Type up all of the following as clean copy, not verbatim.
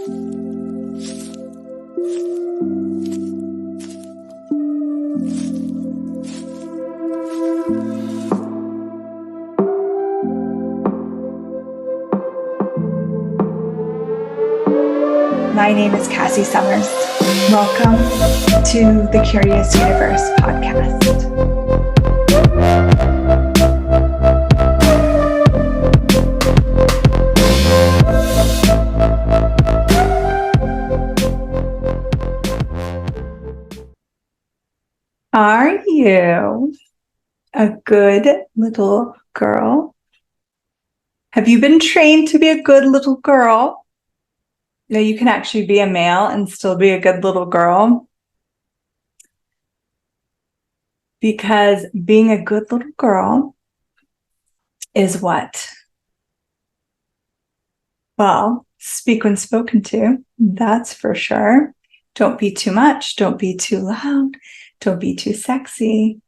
My name is Cassy Summers. Welcome to the Curious Universe podcast. Are you a good little girl? Have you been trained to be a good little girl? No, you can actually be a male and still be a good little girl. Because being a good little girl is what? Well, speak when spoken to, that's for sure. Don't be too much. Don't be too loud. Don't be too sexy.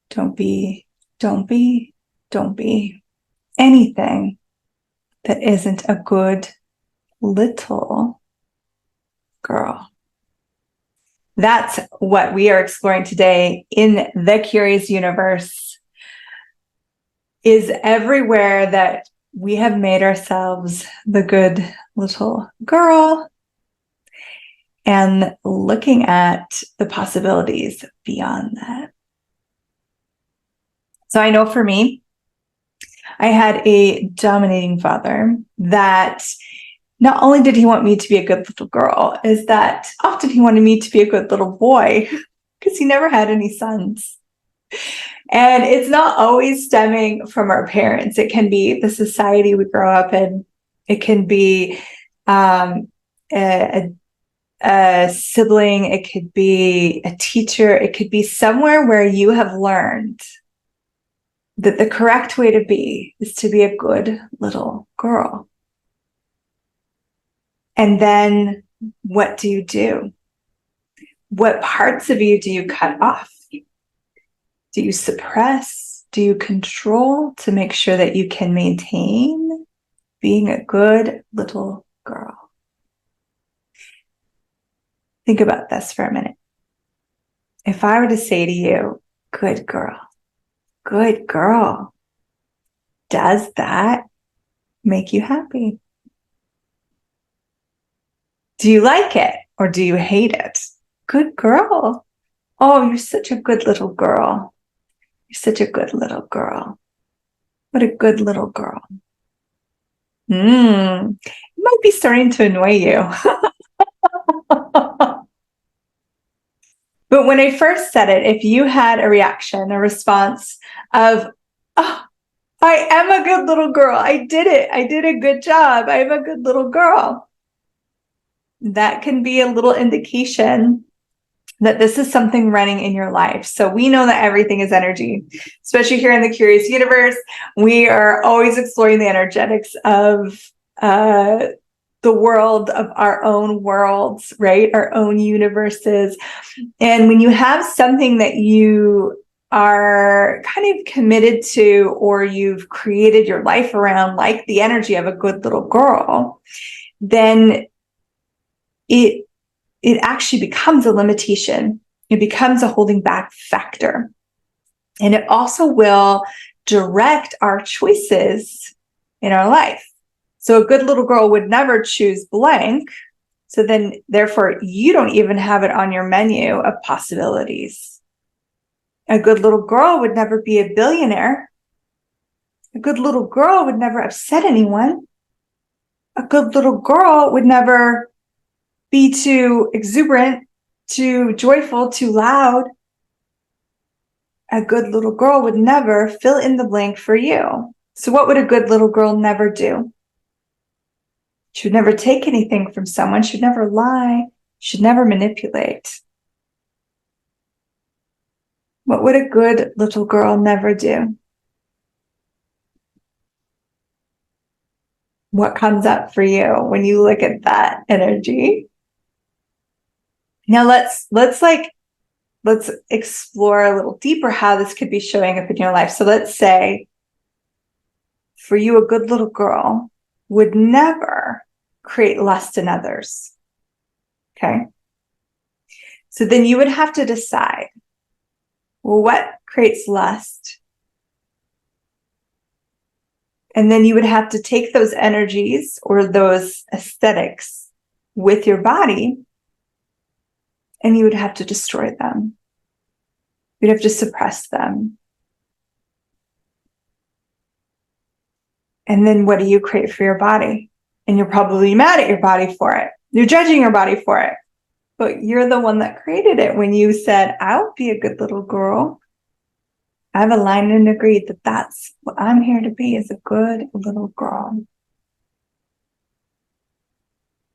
Don't be anything that isn't a good little girl. That's what we are exploring today in the Curious Universe. Is everywhere that we have made ourselves the good little girl and looking at the possibilities beyond that. So I know for me, I had a dominating father that not only did he want me to be a good little girl, is that often he wanted me to be a good little boy because he never had any sons. And it's not always stemming from our parents. It can be the society we grow up in. It can be a sibling. It could be a teacher. It could be somewhere where you have learned that the correct way to be is to be a good little girl. And then what do you do? What parts of you do you cut off? Do you suppress? Do you control to make sure that you can maintain being a good little girl? Think about this for a minute. If I were to say to you, good girl, does that make you happy? Do you like it or do you hate it? Good girl. Oh, you're such a good little girl. You're such a good little girl. What a good little girl. It might be starting to annoy you. But when I first said it, if you had a reaction, a response of, oh, I am a good little girl. I did it. I did a good job. I am a good little girl. That can be a little indication that this is something running in your life. So we know that everything is energy, especially here in the Curious Universe. We are always exploring the energetics of the world, of our own worlds, right? Our own universes. And when you have something that you are kind of committed to, or you've created your life around, like the energy of a good little girl, then it actually becomes a limitation. It becomes a holding back factor. And it also will direct our choices in our life. So a good little girl would never choose blank. So then, therefore, you don't even have it on your menu of possibilities. A good little girl would never be a billionaire. A good little girl would never upset anyone. A good little girl would never be too exuberant, too joyful, too loud. A good little girl would never fill in the blank for you. So what would a good little girl never do? She would never take anything from someone. She'd never lie. She'd never manipulate. What would a good little girl never do? What comes up for you when you look at that energy? Now let's explore a little deeper how this could be showing up in your life. So let's say for you, a good little girl would never create lust in others. Okay. So then you would have to decide, well, what creates lust? And then you would have to take those energies or those aesthetics with your body, and you would have to destroy them. You'd have to suppress them. And then what do you create for your body? And you're probably mad at your body for it. You're judging your body for it. But you're the one that created it when you said, I'll be a good little girl. I've aligned and agreed that that's what I'm here to be, is a good little girl.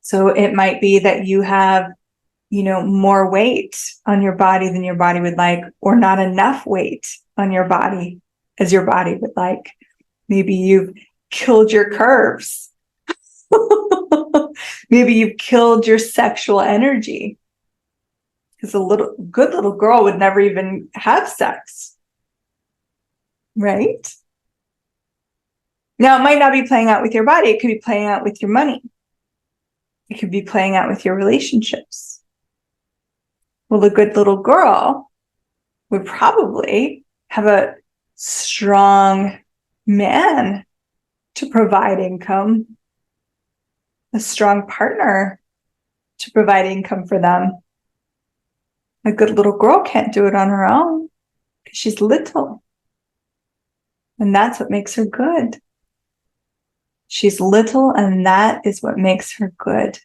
So it might be that you have, more weight on your body than your body would like, or not enough weight on your body as your body would like. Maybe you've killed your curves. Maybe you've killed your sexual energy. Because a good little girl would never even have sex. Right? Now, it might not be playing out with your body. It could be playing out with your money. It could be playing out with your relationships. Well, the good little girl would probably have a strong man to provide income, a strong partner to provide income for them. A good little girl can't do it on her own because she's little. And that's what makes her good. She's little, and that is what makes her good.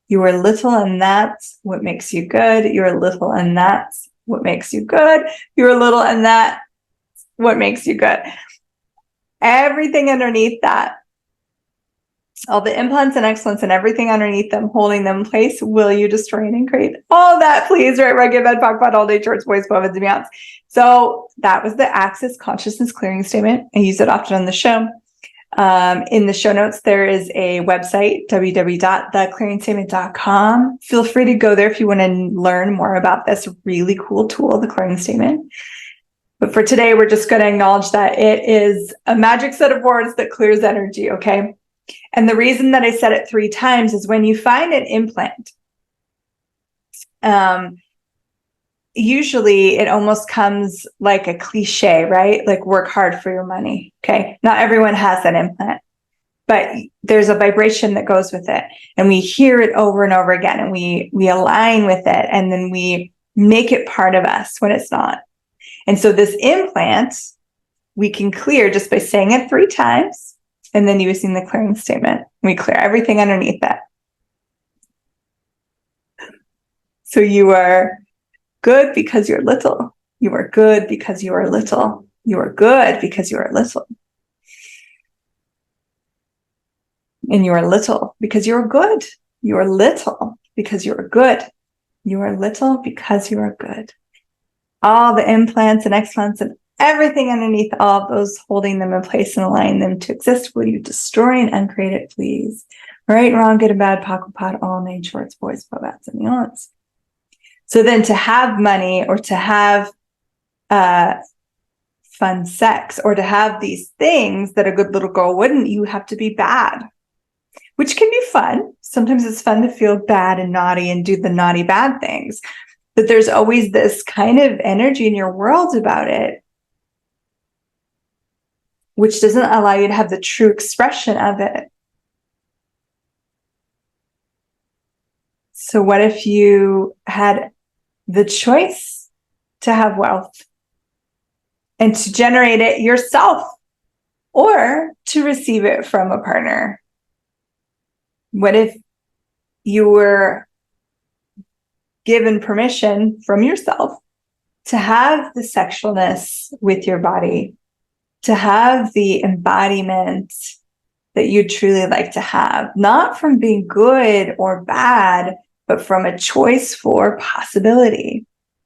You are little, and that's what makes you good. You are little, and that's what makes you good. You are little, and that's what makes you good. Everything underneath that, all the implants and excellence and everything underneath them, holding them in place, will you destroy and create all that, please? Right, where I give that talk about all day, shorts, boys, poems, and beyonds. So that was the Access Consciousness Clearing Statement. I use it often on the show. In the show notes, there is a website, www.theclearingstatement.com. Feel free to go there if you want to learn more about this really cool tool, the Clearing Statement. But for today, we're just going to acknowledge that it is a magic set of words that clears energy, okay? And the reason that I said it 3 times is when you find an implant, usually it almost comes like a cliche, right? Like, work hard for your money. Okay. Not everyone has that implant, but there's a vibration that goes with it. And we hear it over and over again, and we align with it. And then we make it part of us when it's not. And so this implant, we can clear just by saying it 3 times and then using the clearing statement. We clear everything underneath that. So you are good because you're little. You are good because you are little. You are good because you are little. And you are little because you are good. You are little because you are good. You are little because you are good. All the implants and explants and everything underneath all of those, holding them in place and aligning them to exist, will you destroy and uncreate it, please? Right, wrong, good and bad, pock, pot, all named shorts, boys, bobats, and beyonds. So then to have money, or to have fun sex, or to have these things that a good little girl wouldn't, you have to be bad, which can be fun. Sometimes it's fun to feel bad and naughty and do the naughty bad things. But there's always this kind of energy in your world about it, which doesn't allow you to have the true expression of it. So what if you had the choice to have wealth and to generate it yourself, or to receive it from a partner? What if you were given permission from yourself to have the sexualness with your body, to have the embodiment that you truly like to have, not from being good or bad, but from a choice for possibility?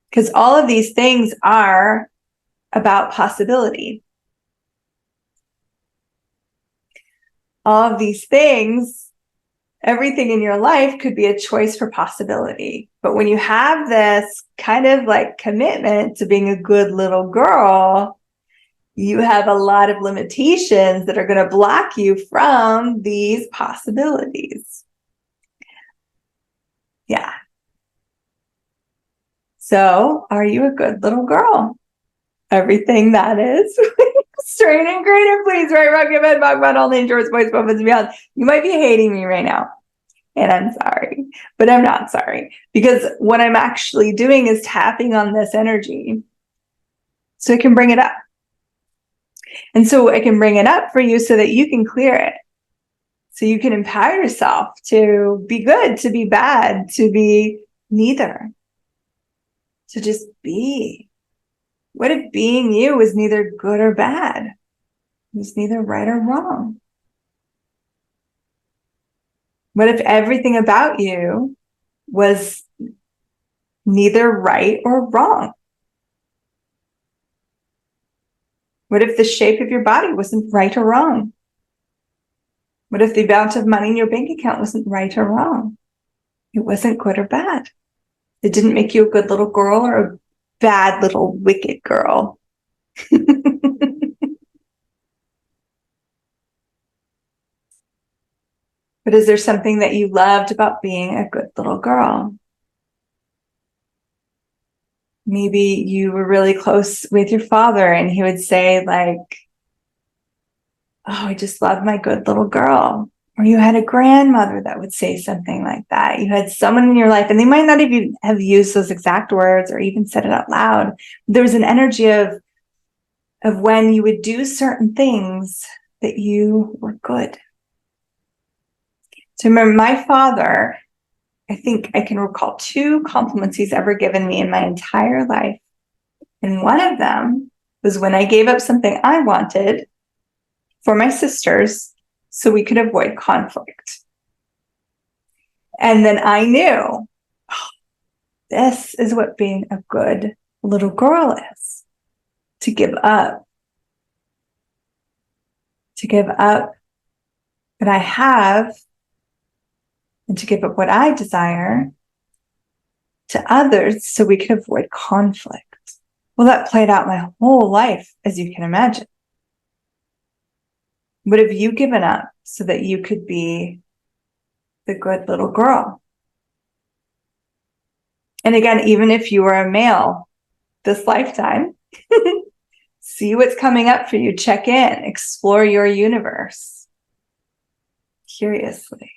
Because all of these things are about possibility. All of these things, everything in your life could be a choice for possibility. But when you have this kind of like commitment to being a good little girl, you have a lot of limitations that are going to block you from these possibilities. Yeah. So, are you a good little girl? Everything that is. Straight and greater, please. Right, rock your head, back, all the indoors, boys, buffets, and beyond. You might be hating me right now. And I'm sorry, but I'm not sorry, because what I'm actually doing is tapping on this energy so I can bring it up. And so I can bring it up for you so that you can clear it. So you can empower yourself to be good, to be bad, to be neither. To just be. What if being you was neither good or bad? It was neither right or wrong? What if everything about you was neither right or wrong? What if the shape of your body wasn't right or wrong? What if the amount of money in your bank account wasn't right or wrong? It wasn't good or bad. It didn't make you a good little girl or a bad little wicked girl. But is there something that you loved about being a good little girl? Maybe you were really close with your father and he would say like, oh, I just love my good little girl. Or you had a grandmother that would say something like that. You had someone in your life, and they might not even have used those exact words or even said it out loud. There was an energy of when you would do certain things that you were good. So remember, my father, I think I can recall 2 compliments he's ever given me in my entire life. And one of them was when I gave up something I wanted for my sisters so we could avoid conflict. And then I knew, oh, this is what being a good little girl is. To give up. To give up what I have and to give up what I desire to others so we could avoid conflict. Well, that played out my whole life, as you can imagine. What have you given up so that you could be the good little girl? And again, even if you are a male this lifetime, see what's coming up for you. Check in, explore your universe curiously.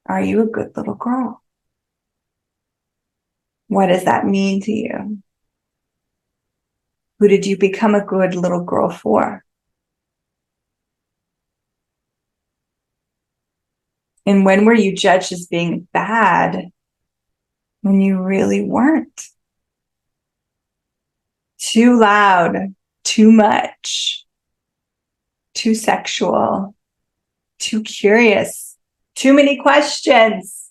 Are you a good little girl? What does that mean to you? Who did you become a good little girl for? And when were you judged as being bad when you really weren't? Too loud, too much, too sexual, too curious, too many questions.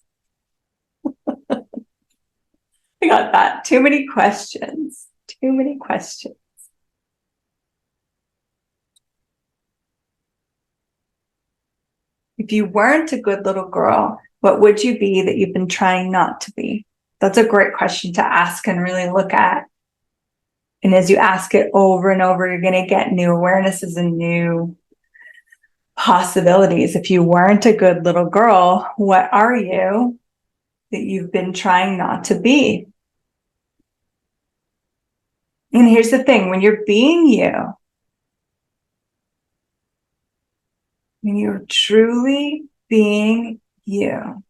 I got that. Too many questions. Too many questions. If you weren't a good little girl, what would you be that you've been trying not to be? That's a great question to ask and really look at. And as you ask it over and over, you're going to get new awarenesses and new possibilities. If you weren't a good little girl, what are you that you've been trying not to be? And here's the thing, when you're being you, when you're truly being you,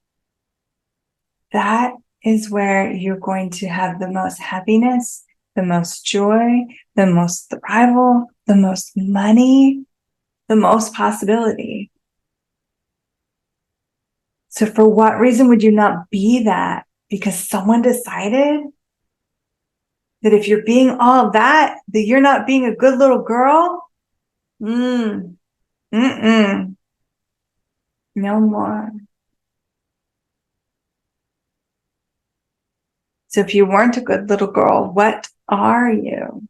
that is where you're going to have the most happiness, the most joy, the most thrival, the most money, the most possibility. So for what reason would you not be that? Because someone decided that if you're being all that you're not being a good little girl? No more. So if you weren't a good little girl, what are you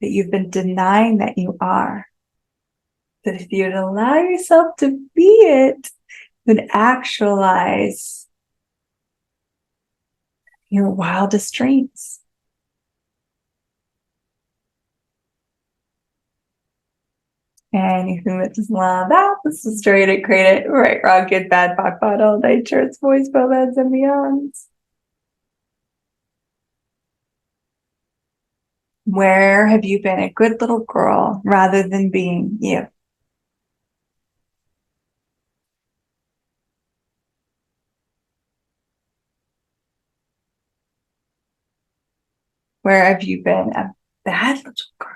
that you've been denying that you are? That if you'd allow yourself to be it, would actualize your wildest dreams. And whom it does love that, this is straight it, create it, right, wrong, good, bad, bot, bot, all day, church, boys, beds, and beyonds. Where have you been a good little girl rather than being you? Where have you been a bad little girl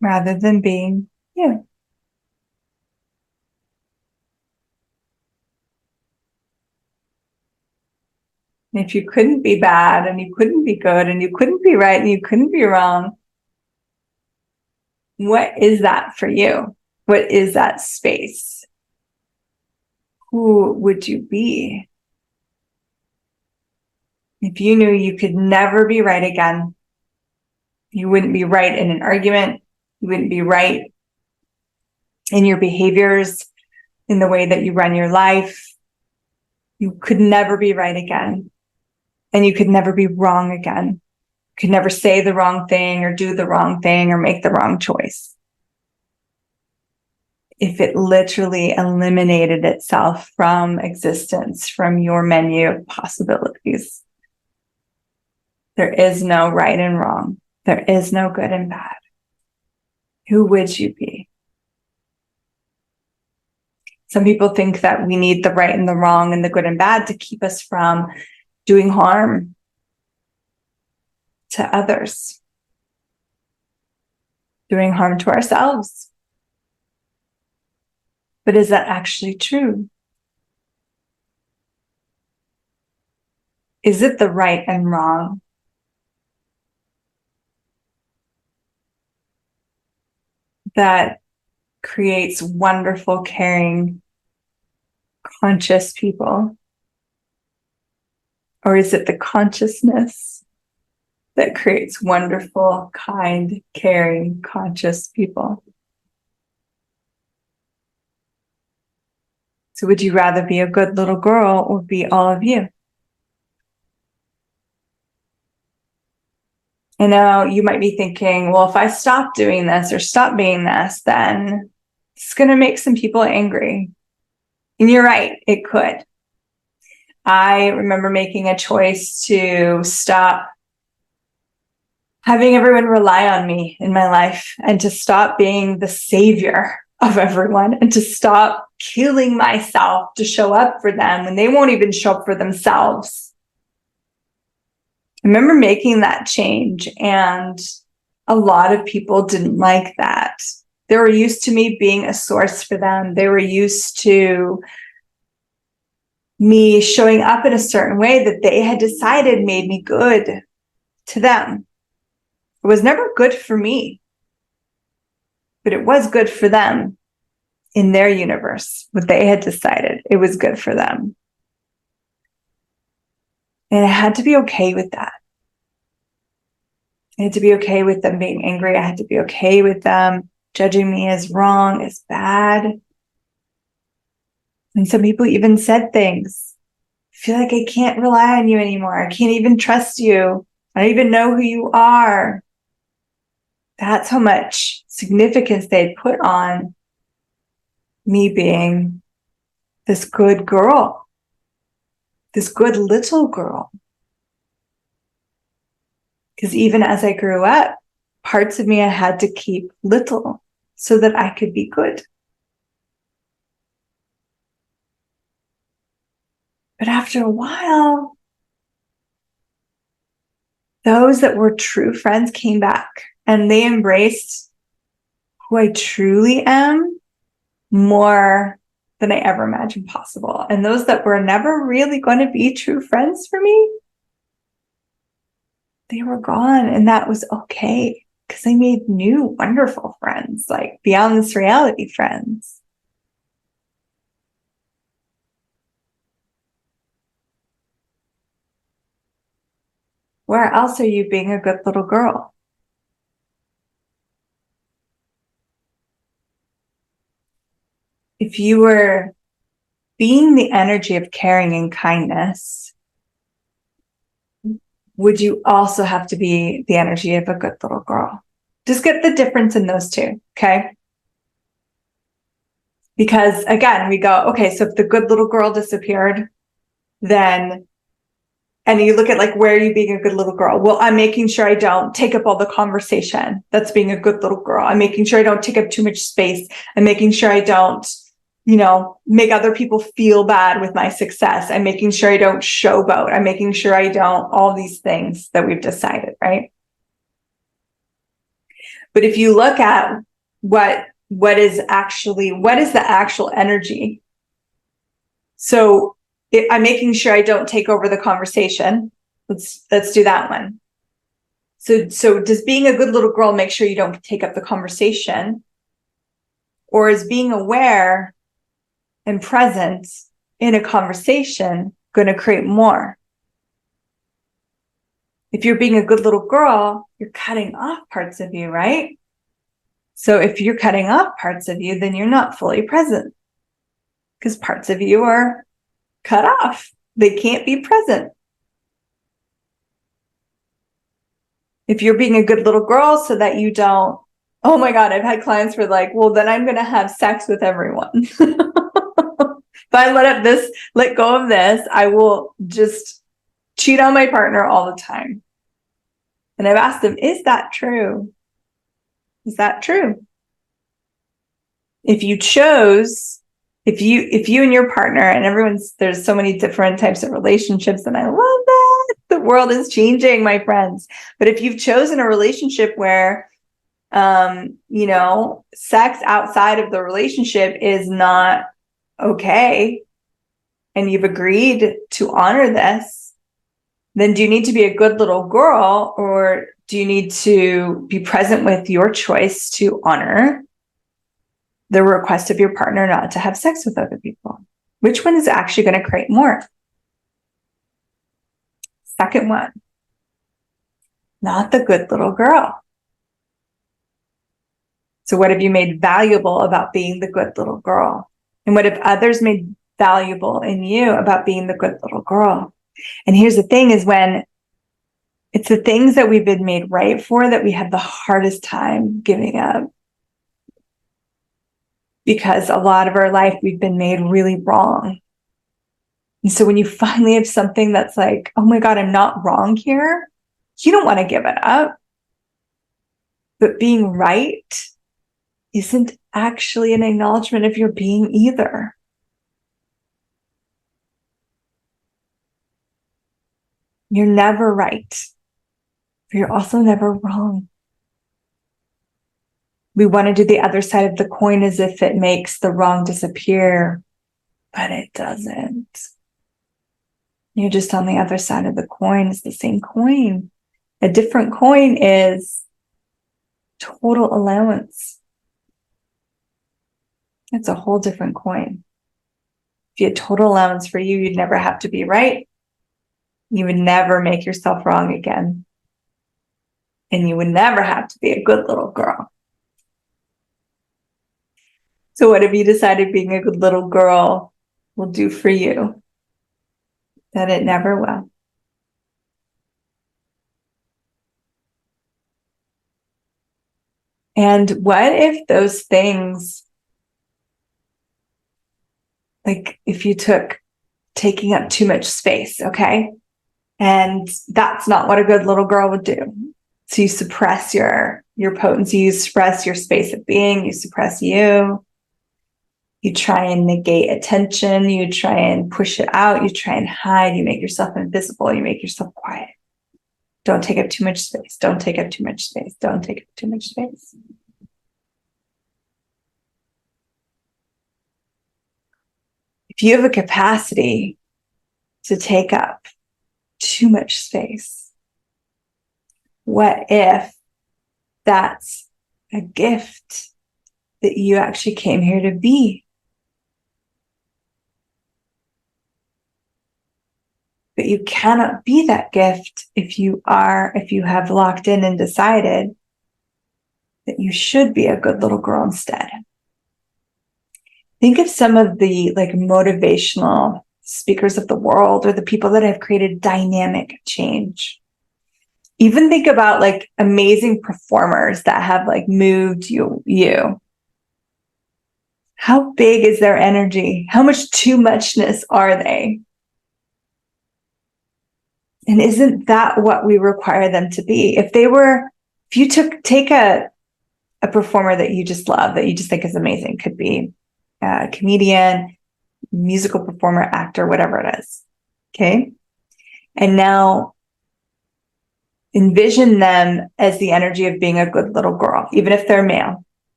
rather than being you? And if you couldn't be bad and you couldn't be good and you couldn't be right and you couldn't be wrong, what is that for you? What is that space? Who would you be? If you knew you could never be right again, you wouldn't be right in an argument, you wouldn't be right in your behaviors, in the way that you run your life, you could never be right again. And you could never be wrong again. You could never say the wrong thing or do the wrong thing or make the wrong choice. If it literally eliminated itself from existence, from your menu of possibilities. There is no right and wrong. There is no good and bad. Who would you be? Some people think that we need the right and the wrong and the good and bad to keep us from doing harm to others, doing harm to ourselves. But is that actually true? Is it the right and wrong that creates wonderful, caring, conscious people? Or is it the consciousness that creates wonderful, kind, caring, conscious people? So would you rather be a good little girl or be all of you? I know you might be thinking, well, if I stop doing this or stop being this, then it's going to make some people angry. And you're right, it could. I remember making a choice to stop having everyone rely on me in my life and to stop being the savior of everyone and to stop killing myself to show up for them when they won't even show up for themselves. I remember making that change, and a lot of people didn't like that. They were used to me being a source for them. They were used to me showing up in a certain way that they had decided made me good to them. It was never good for me, but it was good for them in their universe. What they had decided, it was good for them. And I had to be okay with that. I had to be okay with them being angry. I had to be okay with them judging me as wrong, as bad. And some people even said things. I feel like I can't rely on you anymore. I can't even trust you. I don't even know who you are. That's how much significance they'd put on me being this good girl, this good little girl. Because even as I grew up, parts of me I had to keep little so that I could be good. But after a while, those that were true friends came back and they embraced who I truly am more than I ever imagined possible. And those that were never really going to be true friends for me, they were gone. And that was okay, because I made new, wonderful friends, like beyond this reality friends. Where else are you being a good little girl? If you were being the energy of caring and kindness, would you also have to be the energy of a good little girl? Just get the difference in those two, okay? Because again, we go, okay, so if the good little girl disappeared, then, and you look at like, where are you being a good little girl? Well, I'm making sure I don't take up all the conversation. That's being a good little girl. I'm making sure I don't take up too much space. I'm making sure I don't, make other people feel bad with my success. I'm making sure I don't showboat. I'm making sure I don't, all these things that we've decided, right? But if you look at what is the actual energy? So I'm making sure I don't take over the conversation. Let's do that one. So does being a good little girl make sure you don't take up the conversation? Or is being aware and present in a conversation going to create more? If you're being a good little girl, you're cutting off parts of you, right? So if you're cutting off parts of you, then you're not fully present, because parts of you are cut off. They can't be present. If you're being a good little girl so that you don't, oh my God, I've had clients who are like, well, then I'm going to have sex with everyone. If I let go of this, I will just cheat on my partner all the time. And I've asked them, is that true? Is that true? If you and your partner, and there's so many different types of relationships, and I love that. The world is changing, my friends. But if you've chosen a relationship where, sex outside of the relationship is not okay, and you've agreed to honor this, then do you need to be a good little girl, or do you need to be present with your choice to honor the request of your partner not to have sex with other people? Which one is actually going to create more? Second one, not the good little girl. So what have you made valuable about being the good little girl? And what have others made valuable in you about being the good little girl? And here's the thing, is when it's the things that we've been made right for that we have the hardest time giving up. Because a lot of our life we've been made really wrong. And so when you finally have something that's like, oh my God, I'm not wrong here, you don't want to give it up. But being right isn't actually an acknowledgement of your being either. You're never right, but you're also never wrong. We want to do the other side of the coin as if it makes the wrong disappear, but it doesn't. You're just on the other side of the coin. It's the same coin. A different coin is total allowance. It's a whole different coin. If you had total allowance for you, you'd never have to be right. You would never make yourself wrong again. And you would never have to be a good little girl. So what have you decided being a good little girl will do for you that it never will? And what if those things, like if you took taking up too much space, okay? And that's not what a good little girl would do. So you suppress your potency, you suppress your space of being, you suppress you. You try and negate attention, you try and push it out, you try and hide, you make yourself invisible, you make yourself quiet. Don't take up too much space, don't take up too much space, don't take up too much space. If you have a capacity to take up too much space, what if that's a gift that you actually came here to be? But you cannot be that gift if you have locked in and decided that you should be a good little girl instead. Think of some of the motivational speakers of the world, or the people that have created dynamic change. Even think about like amazing performers that have like moved you. How big is their energy? How much too muchness are they? And isn't that what we require them to be? If you take a performer that you just love, that you just think is amazing, could be a comedian, musical performer, actor, whatever it is. Okay. And now envision them as the energy of being a good little girl, even if they're male.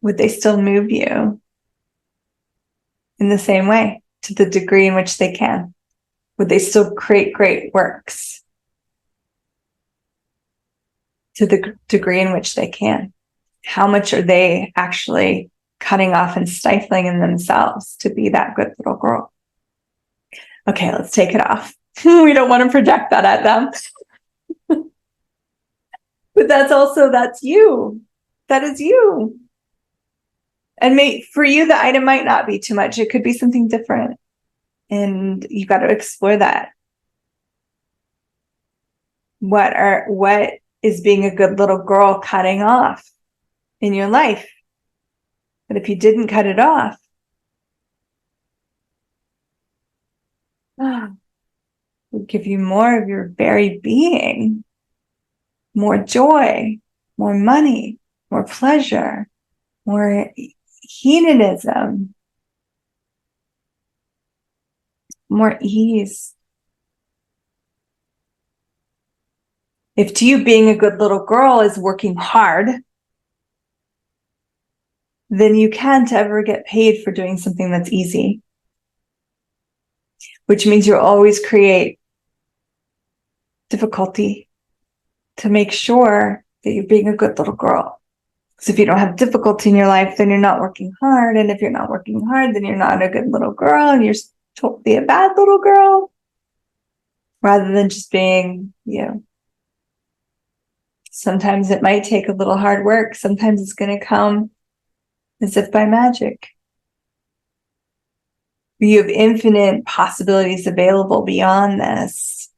Would they still move you in the same way, to the degree in which they can? Would they still create great works to the degree in which they can? How much are they actually cutting off and stifling in themselves to be that good little girl? Okay, let's take it off. We don't want to project that at them. But that's you. That is you. And for you, the item might not be too much. It could be something different. And you've got to explore that. What is being a good little girl cutting off in your life? But if you didn't cut it off, it would give you more of your very being, more joy, more money, more pleasure, more hedonism, more ease. If to you being a good little girl is working hard, then you can't ever get paid for doing something that's easy, which means you'll always create difficulty to make sure that you're being a good little girl. Because if you don't have difficulty in your life, then you're not working hard. And if you're not working hard, then you're not a good little girl and you're totally a bad little girl, rather than just being you. Sometimes it might take a little hard work. Sometimes it's going to come as if by magic. You have infinite possibilities available beyond this,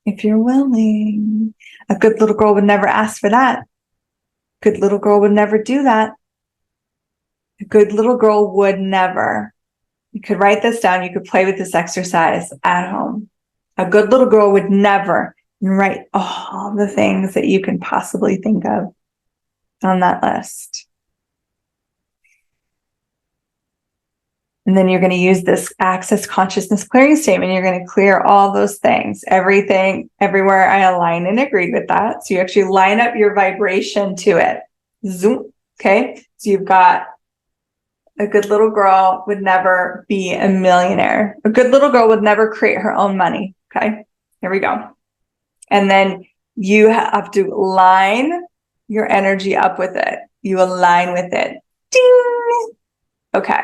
if you're willing. A good little girl would never ask for that. A good little girl would never do that. A good little girl would never. You could write this down. You could play with this exercise at home. A good little girl would never write all the things that you can possibly think of on that list. And then you're going to use this access consciousness clearing statement. You're going to clear all those things, everything, everywhere. I align and agree with that. So you actually line up your vibration to it. Zoom. Okay. So you've got a good little girl would never be a millionaire. A good little girl would never create her own money. Okay. Here we go. And then you have to line your energy up with it. You align with it. Ding. Okay.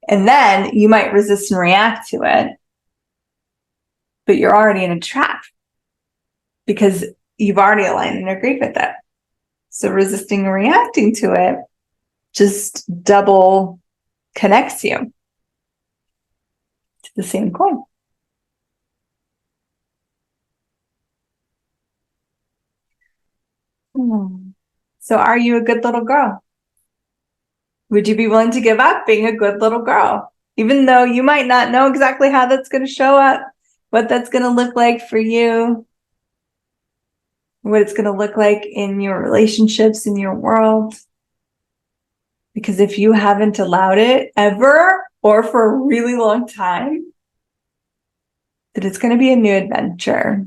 And then you might resist and react to it, but you're already in a trap because you've already aligned and agreed with it. So resisting and reacting to it just double connects you to the same coin. So are you a good little girl? Would you be willing to give up being a good little girl? Even though you might not know exactly how that's going to show up, what that's going to look like for you, what it's going to look like in your relationships, in your world. Because if you haven't allowed it ever or for a really long time, then it's going to be a new adventure.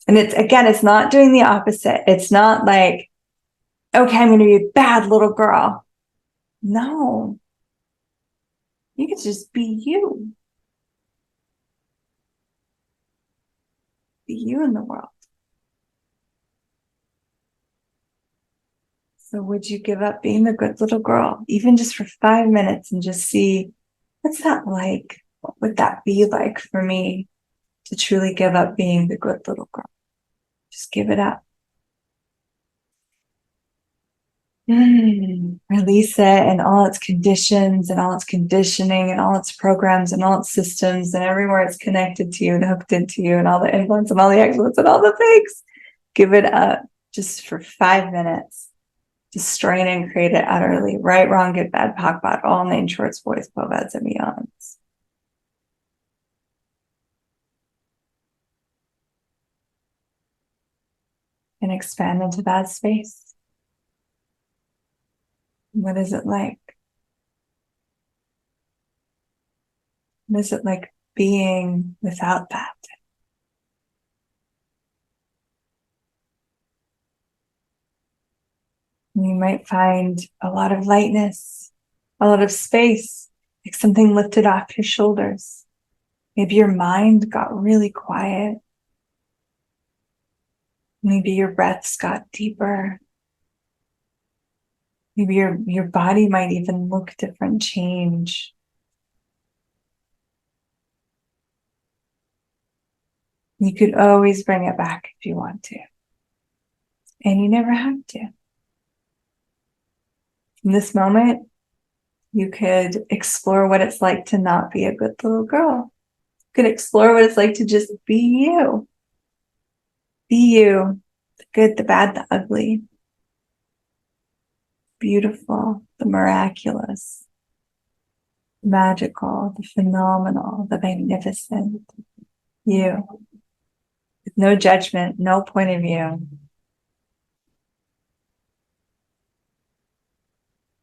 And it's not doing the opposite. It's not like, okay, I'm going to be a bad little girl. No. You can just be you. Be you in the world. So would you give up being the good little girl, even just for 5 minutes, and just see, what's that like? What would that be like for me to truly give up being the good little girl? Just give it up. Release it and all its conditions and all its conditioning and all its programs and all its systems and everywhere it's connected to you and hooked into you and all the influence and all the excellence and all the things. Give it up just for 5 minutes. Destroying and create it utterly. Right, wrong, good, bad, POC, BOD, all named shorts, boys, bobads, and beyonds. And expand into that space. What is it like? What is it like being without that? You might find a lot of lightness, a lot of space, like something lifted off your shoulders. Maybe your mind got really quiet. Maybe your breaths got deeper. Maybe your body might even look different, change. You could always bring it back if you want to. And you never have to. In this moment, you could explore what it's like to not be a good little girl. You could explore what it's like to just be you. Be you. The good, the bad, the ugly. Beautiful, the miraculous, the magical, the phenomenal, the magnificent. You. With no judgment, no point of view.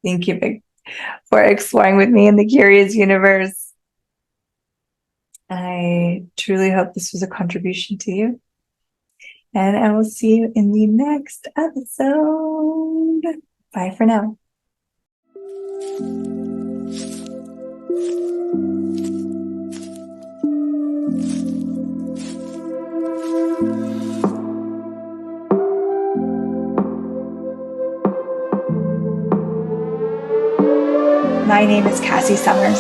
Thank you for exploring with me in the curious universe. I truly hope this was a contribution to you. And I will see you in the next episode. Bye for now. My name is Cassy Summers.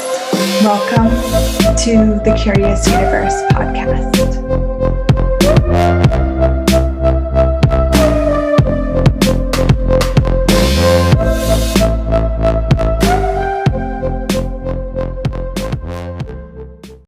Welcome to the Curious Universe podcast.